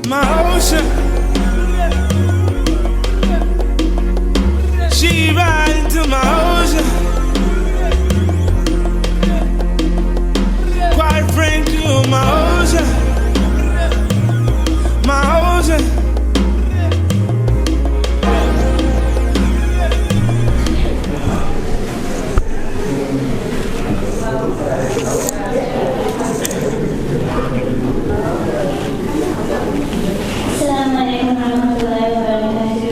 my ocean. She ride into my ocean. Quite frankly, you're my ocean. My ocean.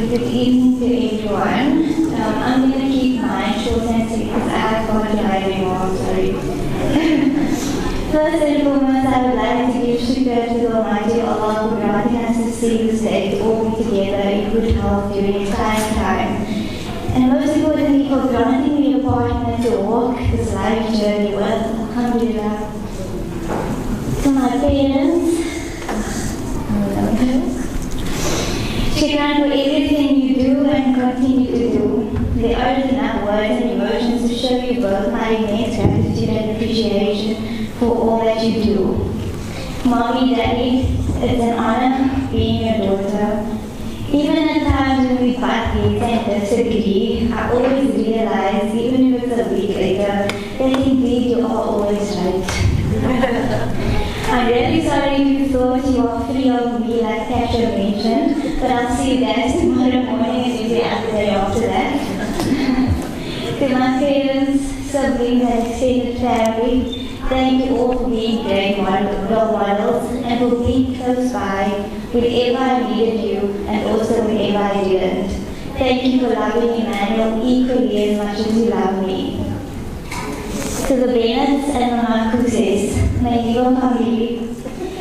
Good evening to everyone. I'm going to keep mine short and sweet because I've got to drive anymore, sorry. First and foremost, I would like to give shukr to the Almighty Allah for granting us to see this day to all be together in good health during a trying time. And most importantly, for granting me a partner to walk this life journey with, alhamdulillah. To my parents, shukran for everything you do and continue to do. There aren't enough words and emotions to show you both my immense gratitude and appreciation for all that you do. Mommy, Daddy, it's an honor being your daughter. Even at times when we butt heads and disagree, I always realize, even if it's a week later, that indeed you are always right. I'm really sorry if you thought you are free of me like Tasha mentioned, but I'll see you guys tomorrow morning and every other day after that. To my parents, siblings and extended family, thank you all for being great role models and for being close by whenever I needed you and also whenever I didn't. Thank you for loving Immanuel equally as much as you love me. To the Bennetts and the Makuses, my dear family,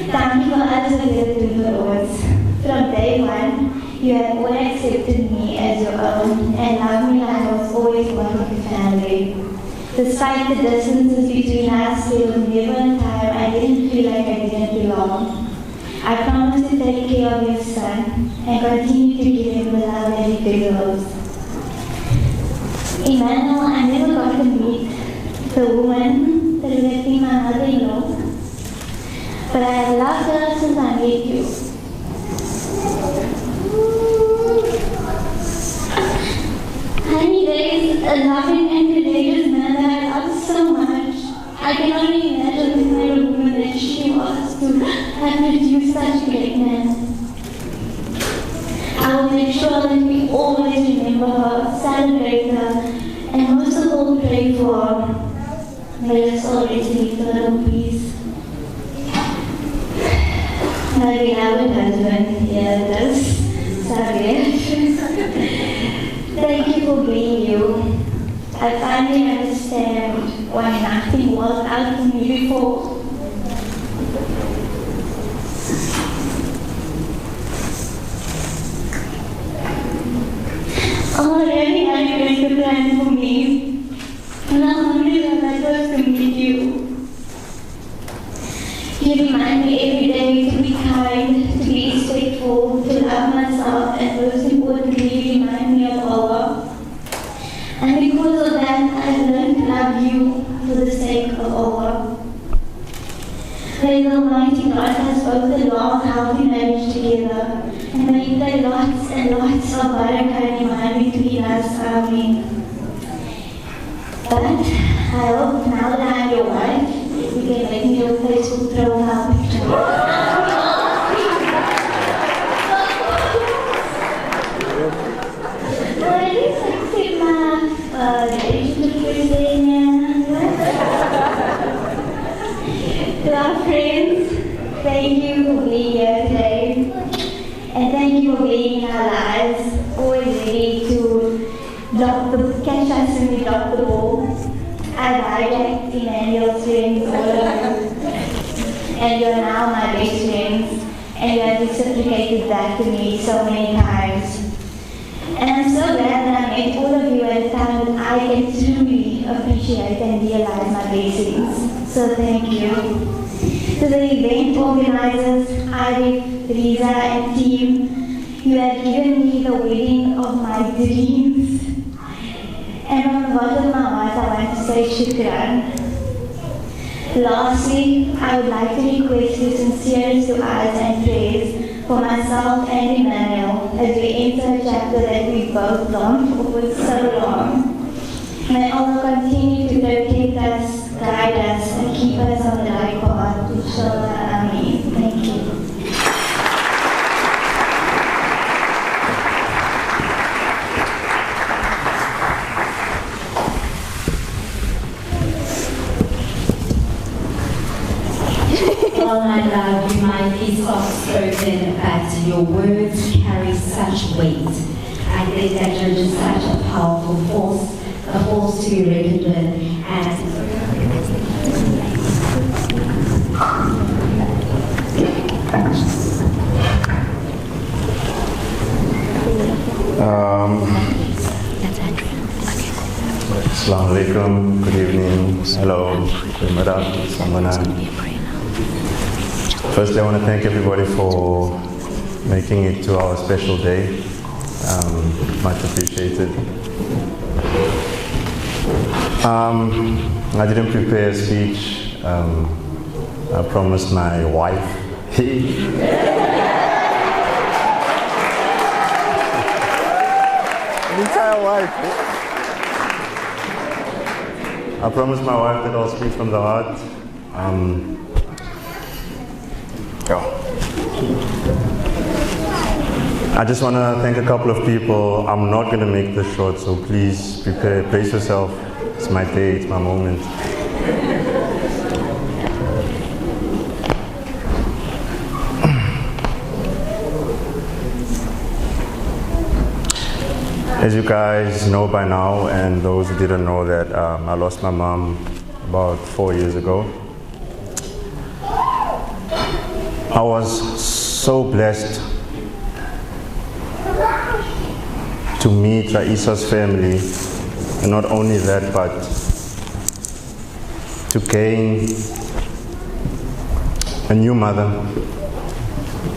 thank you for us to live through the roads. From day one, you have all accepted me as your own and loved me like I was always one of your family. Despite the distances between us, there was never a time I didn't feel like I didn't belong. I promise to take care of your son and continue to give him the love that he deserves. Immanuel, I never got to meet the woman that would have been my mother-in-law, but I have loved her since I met you. Honey, there is a loving and courageous man that I love so much. I can only imagine the kind of woman that she was to have produced such a great man. I will make sure that we always remember her, celebrate her, and most of all pray for her. May us always leave her in peace. My beloved husband, here it is. Sorry. Thank you for being you. I finally understand why nothing worked out for me before. Allah really had a great plan for me. And alhamdulillah, that was to meet you. You remind me every day to be kind, to be respectful, to love myself, and most importantly, you remind me of Allah. And because of that, I learned to love you for the sake of Allah. May the Almighty God has both a long, healthy marriage together, and may you play lots and lots of barakah and iman between us. Ameen. But I hope now that I'm your wife, you can make me your Facebook profile picture. Well, at least I keep my relationship to our friends, thank you for being here today. And thank you for being in our lives, always ready to catch us when we drop the ball. I hijacked Immanuel's friends, all of you. And you're now my best friends. And you have reciprocated that to me so many times. And I'm so glad that I met all of you at a time that I can truly appreciate and realize my blessings. So thank you. To the event organizers, Raeesah and team, you have given me the wedding of my dreams. And from the bottom of my heart, I want to say shukran. Lastly, I would like to request your sincerest du'as and prayers for for myself and Immanuel as we enter a chapter that we both longed for so long. May Allah continue to protect us, guide us, and keep us on the right path. Inshallah, Ameen. Thank you. Well, my love, you might be soft-spoken, but your words carry such weight. I think that you're just such a powerful force, a force to be reckoned with. Assalamu alaikum, good evening, hello, Moerat, Samana. Firstly, I want to thank everybody for making it to our special day. Much appreciated. I didn't prepare a speech. I promised my wife. Entire wife. I promised my wife that I'll speak from the heart. I just want to thank a couple of people. I'm not going to make this short, so please prepare, brace yourself. It's my day, it's my moment. As you guys know by now, and those who didn't know that, I lost my mom about 4 years ago. I was so blessed to meet Raeesah's family, and not only that, but to gain a new mother,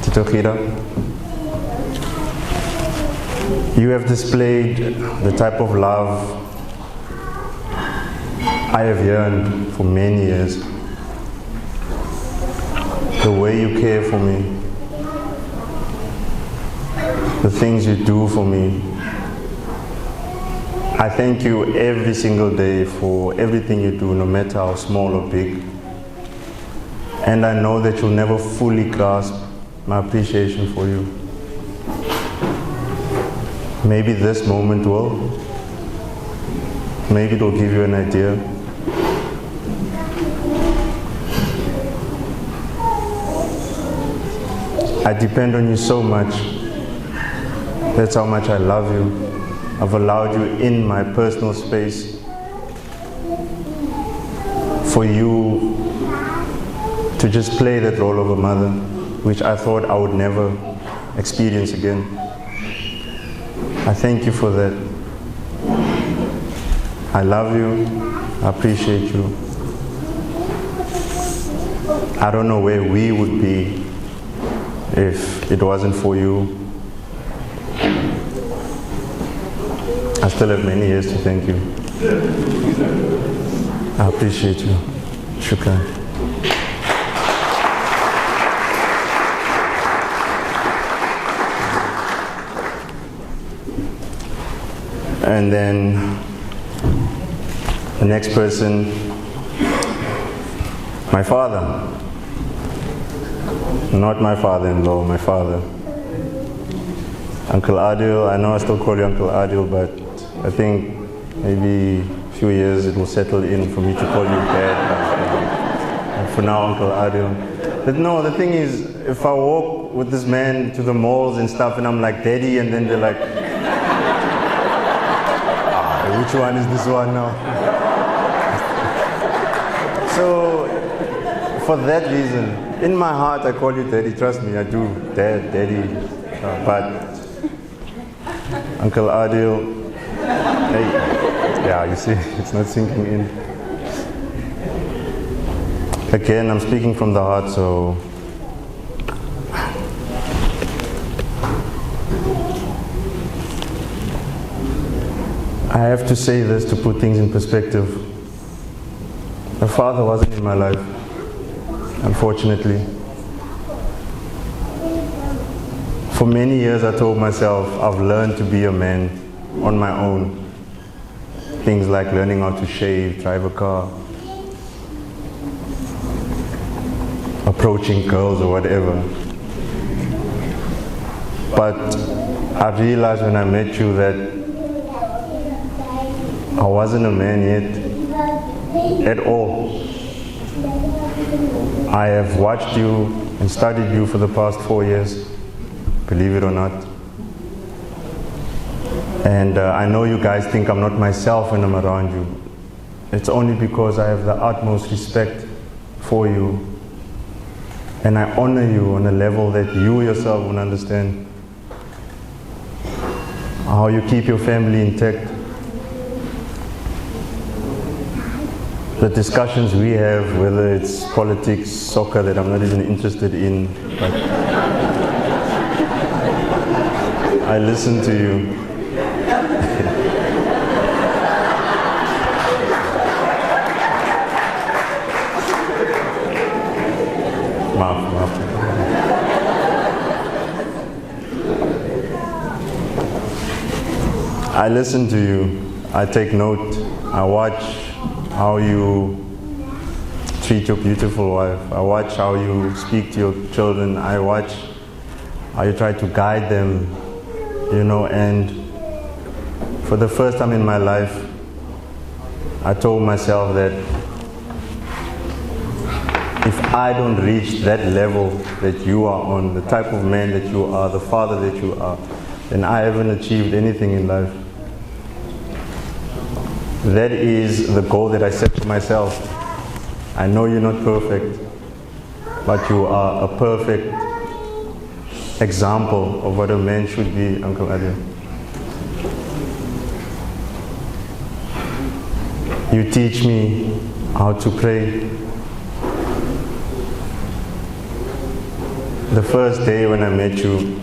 Tito Khida. You have displayed the type of love I have yearned for many years. The way you care for me, the things you do for me. I thank you every single day for everything you do, no matter how small or big. And I know that you'll never fully grasp my appreciation for you. Maybe this moment will. Maybe it'll give you an idea. I depend on you so much. That's how much I love you. I've allowed you in my personal space for you to just play that role of a mother, which I thought I would never experience again. I thank you for that. I love you. I appreciate you. I don't know where we would be if it wasn't for you. I still have many years to thank you. I appreciate you. Shukran. And then the next person, my father. Not my father-in-law, my father. Uncle Adil, I know I still call you Uncle Adil, but I think maybe a few years it will settle in for me to call you Dad. For now, Uncle Adil. But no, the thing is, if I walk with this man to the malls and stuff and I'm like, Daddy, and then they're like, which one is this one now? So, for that reason, in my heart I call you Daddy, trust me, I do, Dad, Daddy. But Uncle Adil, hey, yeah, you see, it's not sinking in. Again, I'm speaking from the heart, so I have to say this to put things in perspective. My father wasn't in my life, unfortunately. For many years I told myself I've learned to be a man on my own. Things like learning how to shave, drive a car, approaching girls or whatever. But I realized when I met you that I wasn't a man yet at all. I have watched you and studied you for the past 4 years, believe it or not. And I know you guys think I'm not myself when I'm around you. It's only because I have the utmost respect for you. And I honor you on a level that you yourself won't understand. How you keep your family intact. The discussions we have, whether it's politics, soccer that I'm not even interested in, but I listen to you. I listen to you, I take note, I watch how you treat your beautiful wife, I watch how you speak to your children, I watch how you try to guide them, you know, and for the first time in my life, I told myself that if I don't reach that level that you are on, the type of man that you are, the father that you are, then I haven't achieved anything in life. That is the goal that I set for myself. I know you're not perfect, but you are a perfect example of what a man should be, Uncle Adil. You teach me how to pray. The first day when I met you,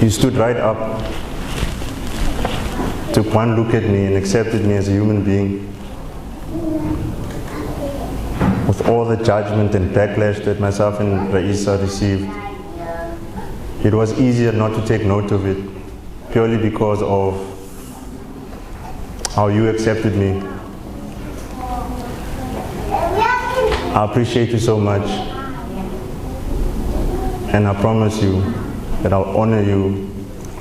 you stood right up, took one look at me and accepted me as a human being. With all the judgment and backlash that myself and Raeesah received, it was easier not to take note of it, purely because of how you accepted me. I appreciate you so much, and I promise you that I'll honor you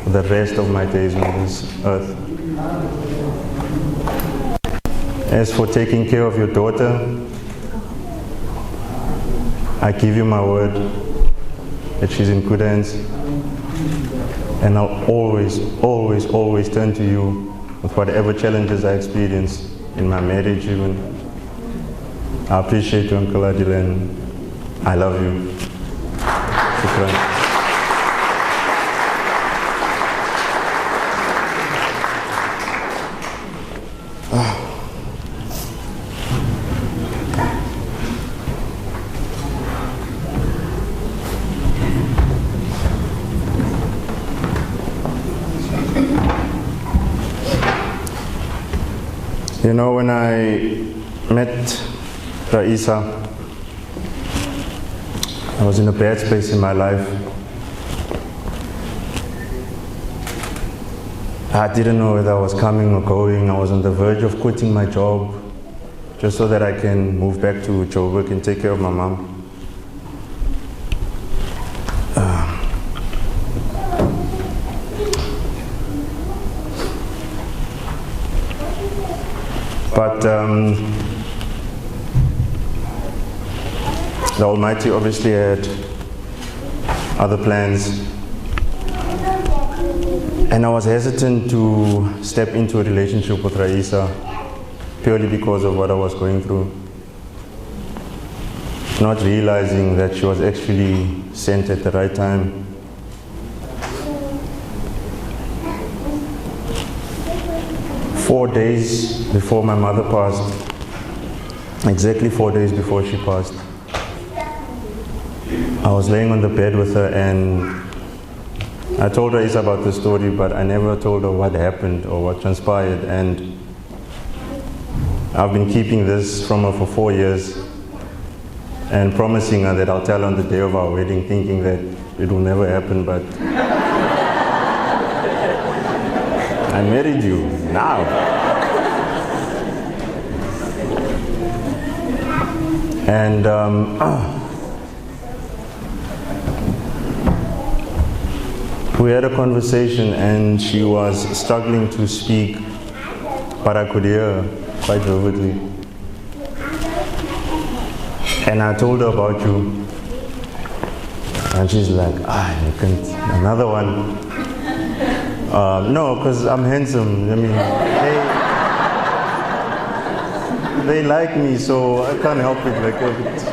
for the rest of my days on this earth. As for taking care of your daughter, I give you my word that she's in good hands, and I'll always, always, always turn to you with whatever challenges I experience in my marriage even. I appreciate you, Uncle Adil, and I love you. Shukran. You know, when I met Raeesah, I was in a bad space in my life. I didn't know whether I was coming or going. I was on the verge of quitting my job just so that I can move back to Joburg and take care of my mom. But the Almighty obviously had other plans, and I was hesitant to step into a relationship with Raeesah purely because of what I was going through, not realizing that she was actually sent at the right time. Four days before my mother passed, exactly 4 days before she passed, I was laying on the bed with her, and I told Raeesah about the story, but I never told her what happened or what transpired, and I've been keeping this from her for 4 years. and promising her that I'll tell her on the day of our wedding, thinking that it will never happen, but I married you now. And we had a conversation, and she was struggling to speak, but I could hear her quite vividly. And I told her about you, and she's like, you can't, another one. No, because I'm handsome. I mean, they like me, so I can't help it. Like,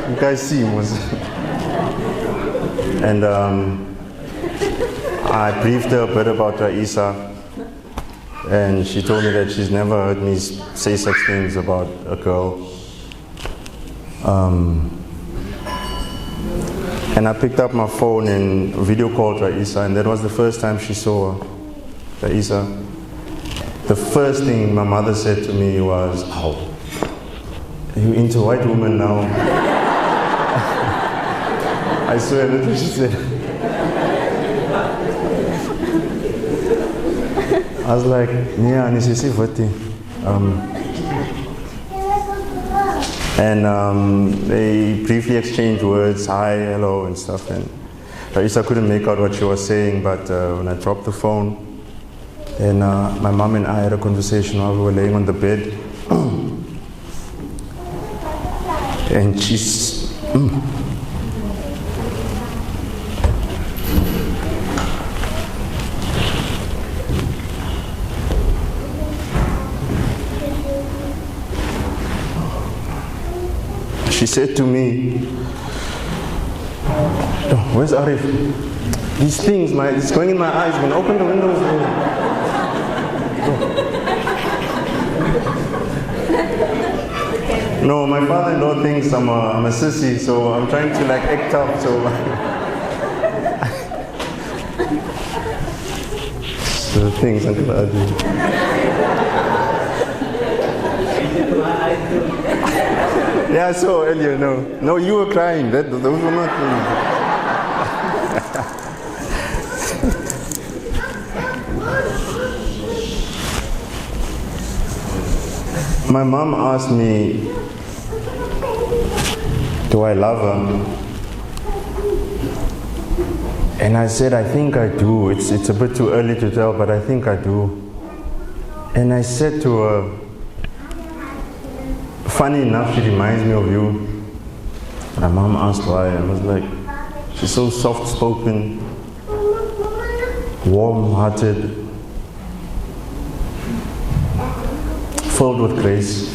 you guys see was. And I briefed her a bit about Raeesah, and she told me that she's never heard me say such things about a girl. And I picked up my phone and video called Raeesah, and that was the first time she saw her. Raeesah, the first thing my mother said to me was, "Are you into white women now?" I swear, that's what she said. I was like, "Yeah, nisisi vati." And they briefly exchanged words, hi, hello, and stuff. And Raeesah couldn't make out what she was saying, but when I dropped the phone, and my mom and I had a conversation while we were laying on the bed. And she's... She said to me, "Oh, where's Arif? These things, it's going in my eyes. Man, open the windows." No, my father-in-law thinks I'm a sissy, so I'm trying to like act up. So the things Uncle Adi. Yeah, I saw earlier. No, you were crying. Those were not things. My mom asked me, do I love her? And I said, I think I do. It's a bit too early to tell, but I think I do. And I said to her, funny enough, she reminds me of you. My mom asked why. I was like, she's so soft-spoken, warm-hearted, filled with grace.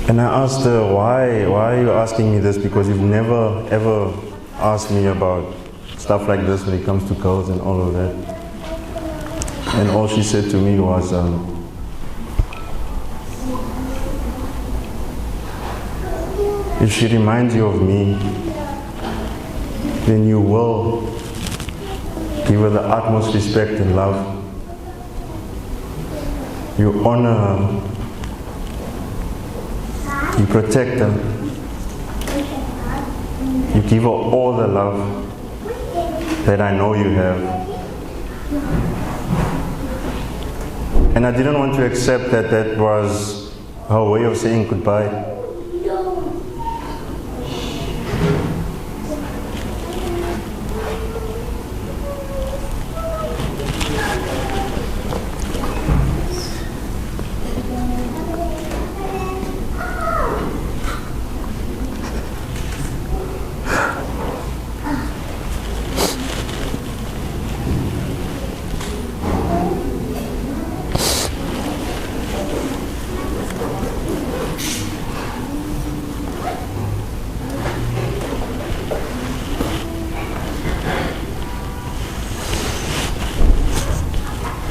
And I asked her, why are you asking me this? Because you've never, ever asked me about stuff like this when it comes to girls and all of that. And all she said to me was, if she reminds you of me, then you will give her the utmost respect and love. You honor her. You protect her. You give her all the love that I know you have. And I didn't want to accept that that was her way of saying goodbye.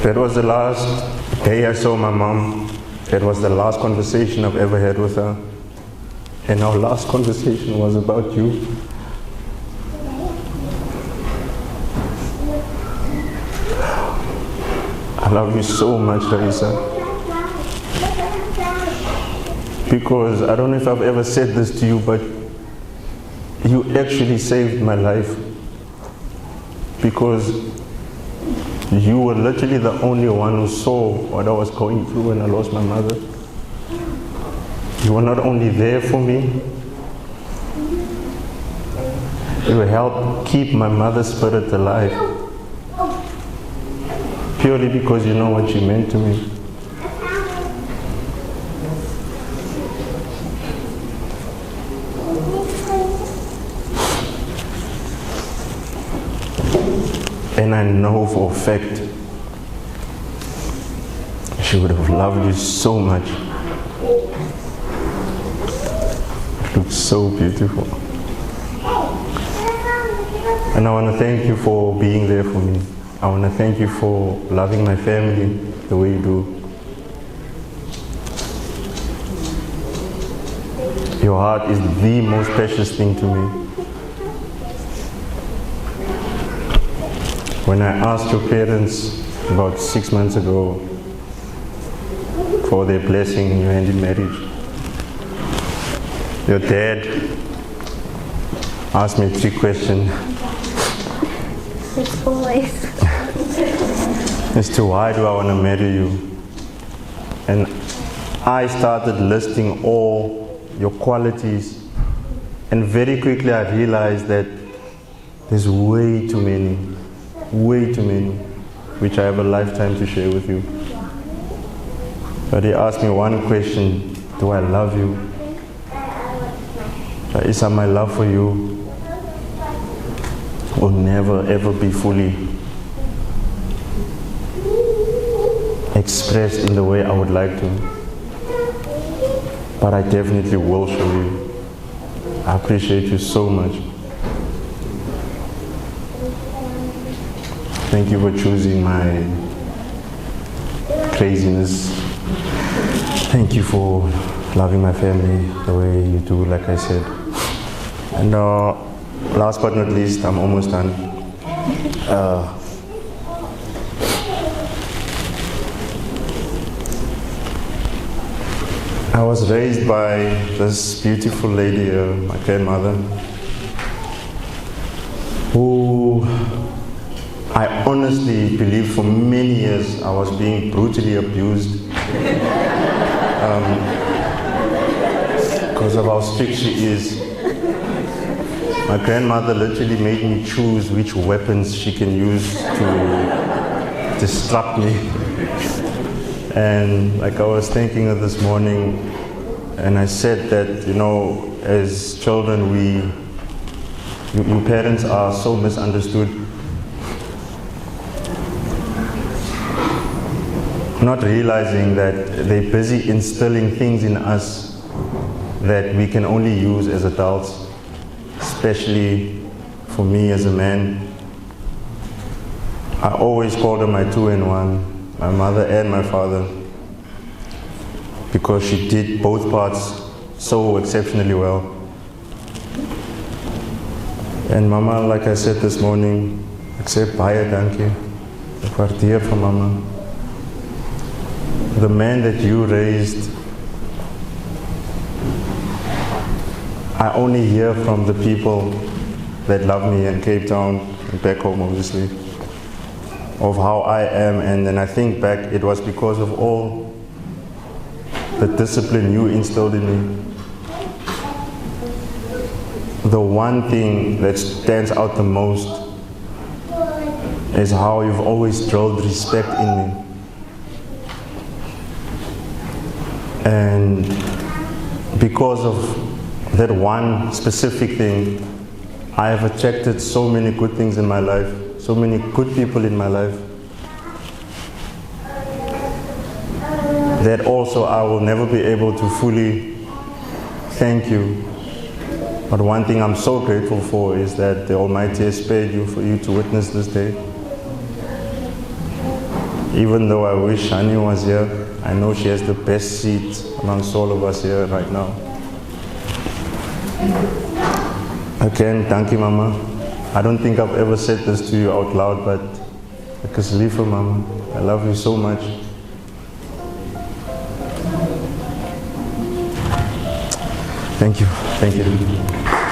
That was the last day I saw my mom. That was the last conversation I've ever had with her. And our last conversation was about you. I love you so much, Raeesah. Because I don't know if I've ever said this to you, but you actually saved my life. Because you were literally the only one who saw what I was going through when I lost my mother. You were not only there for me, you helped keep my mother's spirit alive. Purely because you know what she meant to me. And I know for a fact she would have loved you so much. It looks so beautiful. And I want to thank you for being there for me. I want to thank you for loving my family the way you do. Your heart is the most precious thing to me. When I asked your parents about 6 months ago for their blessing in your hand in marriage, your dad asked me a trick question. It's always. As to why do I want to marry you? And I started listing all your qualities, and very quickly I realized that there's way too many, which I have a lifetime to share with you. But he asked me one question: do I love you? Raeesah, my love for you will never ever be fully expressed in the way I would like to, but I definitely will show you. I appreciate you so much. Thank you for choosing my craziness. Thank you for loving my family the way you do, like I said. And last but not least, I'm almost done. I was raised by this beautiful lady, my grandmother, who I honestly believe for many years I was being brutally abused because of how strict she is. My grandmother literally made me choose which weapons she can use to disrupt me. And like I was thinking of this morning, and I said that, you know, as children, you parents are so misunderstood. Not realizing that they're busy instilling things in us that we can only use as adults, especially for me as a man. I always called her my two-in-one. My mother and my father, because she did both parts so exceptionally well. And Mama, like I said this morning, ek sê baie dankie. Ek waardeer van Mama. The man that you raised, I only hear from the people that love me in Cape Town and back home, obviously, of how I am, and then I think back, it was because of all the discipline you instilled in me. The one thing that stands out the most is how you've always drilled respect in me. And because of that one specific thing, I have attracted so many good things in my life, so many good people in my life, that also I will never be able to fully thank you. But one thing I'm so grateful for is that the Almighty has spared you for you to witness this day. Even though I wish Hani was here, I know she has the best seat amongst all of us here right now. Again, thank you, Mama. I don't think I've ever said this to you out loud, but because lieve Mama, I love you so much. Thank you. Thank you.